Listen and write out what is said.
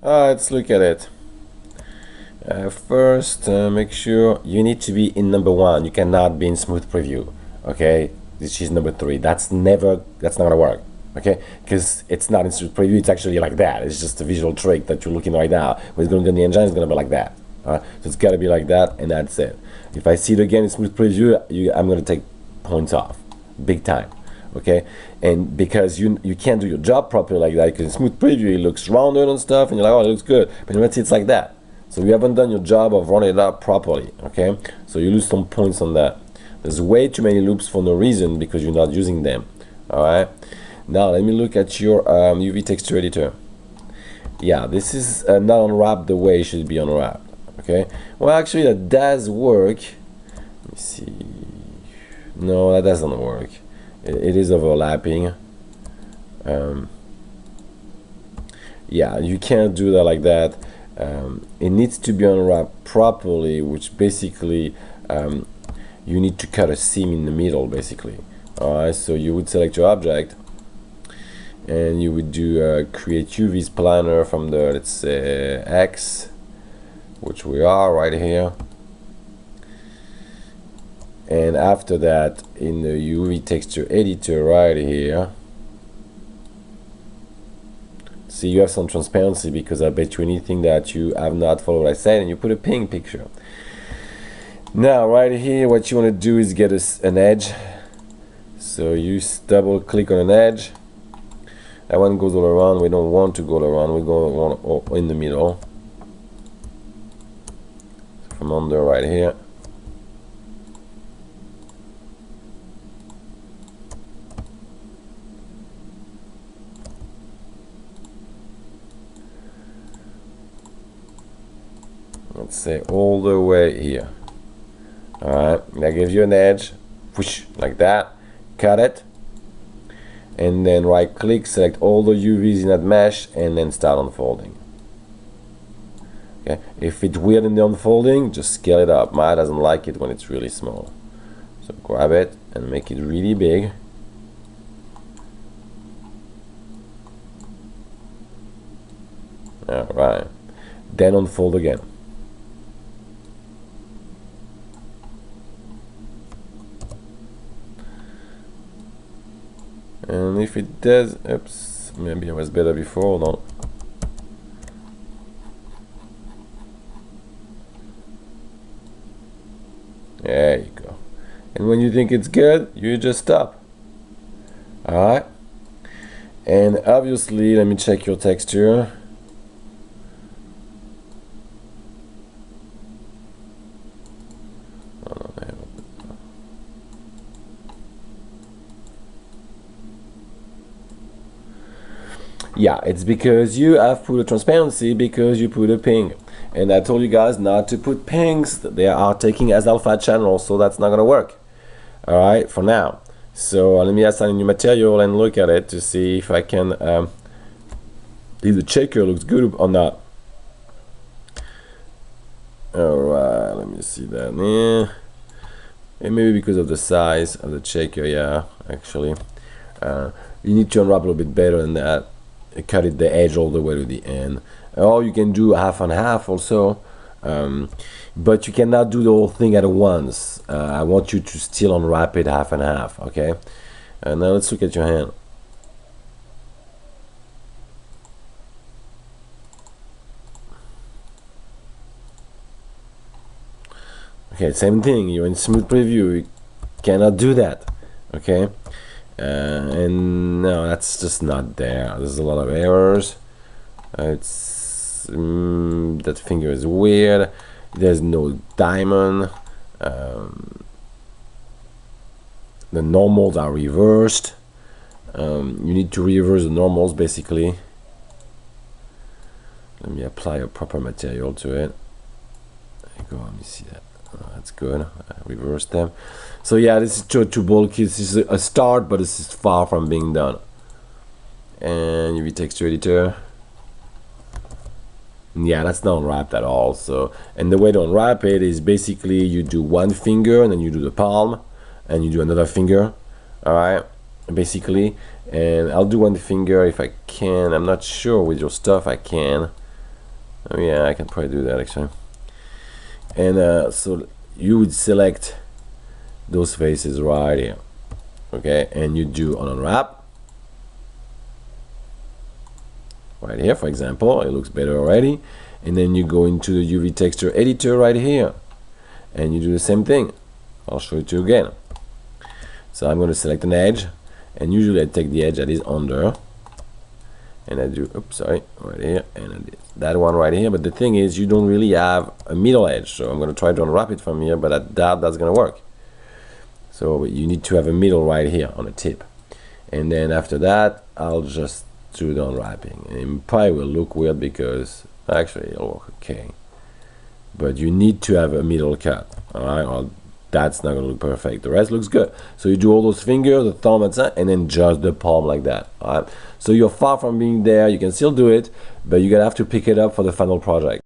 Let's look at it. First, make sure you need to be in number 1. You cannot be in smooth preview. Okay, this is number 3. That's not gonna work. Okay, because it's not in smooth preview. It's actually like that. It's just a visual trick that you're looking right now. When it's going to be in the engine, it's gonna be like that. So it's gotta be like that, and that's it. If I see it again in smooth preview, I'm gonna take points off, big time. Okay, and because you can't do your job properly like that, because in smooth preview it looks rounded and stuff, and you're like, oh, it looks good, but let's see, it's like that. So you haven't done your job of running it up properly. Okay, so you lose some points on that. There's way too many loops for no reason because you're not using them. All right. Now let me look at your UV texture editor. Yeah, this is not unwrapped the way it should be unwrapped. Okay. Well, actually, that does work. Let me see. No, that doesn't work. It is overlapping. Yeah, you can't do that like that. It needs to be unwrapped properly, which basically you need to cut a seam in the middle, basically. Alright, so you would select your object and you would do create UV spliner from the, let's say, X, which we are right here. And after that, in the UV texture editor right here, see, you have some transparency because I bet you anything that you have not followed what I said, and you put a ping picture. Now right here, what you want to do is get an edge. So you double click on an edge. That one goes all around. We don't want to go all around. We go in the middle. From under right here. Let's say all the way here. Alright, that gives you an edge, whoosh, like that. Cut it, and then right click, select all the UVs in that mesh, and then start unfolding. Okay, if it's weird in the unfolding, just scale it up. Mine doesn't like it when it's really small. So grab it and make it really big. Alright, then unfold again. And if it does, oops, maybe I was better before, no. There you go. And when you think it's good, you just stop. Alright. And obviously, let me check your texture. Yeah, it's because you have put a transparency because you put a ping. And I told you guys not to put pings. They are taking as alpha channel, so that's not gonna work. Alright, for now. So let me assign a new material and look at it to see if I can if the checker looks good or not. Alright, let me see that. Yeah. And maybe because of the size of the checker, yeah, actually. You need to unwrap a little bit better than that. Cut it the edge all the way to the end, or you can do half and half also, but you cannot do the whole thing at once. I want you to still unwrap it half and half. Okay, and now let's look at your hand. Okay, same thing, you're in smooth preview, you cannot do that. Okay, and no, that's just not there. There's a lot of errors. That finger is weird. There's no diamond. The normals are reversed. You need to reverse the normals basically. Let me apply a proper material to it. There you go. Let me see that. That's good. Reverse them. So yeah, this is too bulky. This is a start, but this is far from being done. And UV texture editor. Yeah, that's not unwrapped at all. So, and the way to unwrap it is basically you do one finger and then you do the palm and you do another finger. All right, basically. And I'll do one finger if I can. I'm not sure with your stuff I can. Oh yeah, I can probably do that actually. And so you would select those faces right here, okay, and you do an unwrap right here, for example. It looks better already. And then you go into the UV texture editor right here, and you do the same thing. I'll show it to you again. So I'm going to select an edge, and usually I take the edge that is under, and I do, oops, sorry, right here, and I did that one right here. But the thing is, you don't really have a middle edge, so I'm going to try to unwrap it from here, but I doubt that's going to work. So you need to have a middle right here on the tip. And then after that, I'll just do the unwrapping. And it probably will look weird because actually it'll work okay. But you need to have a middle cut, alright? Or that's not gonna look perfect. The rest looks good. So you do all those fingers, the thumb, and then just the palm like that. Alright. So you're far from being there. You can still do it, but you're gonna have to pick it up for the final project.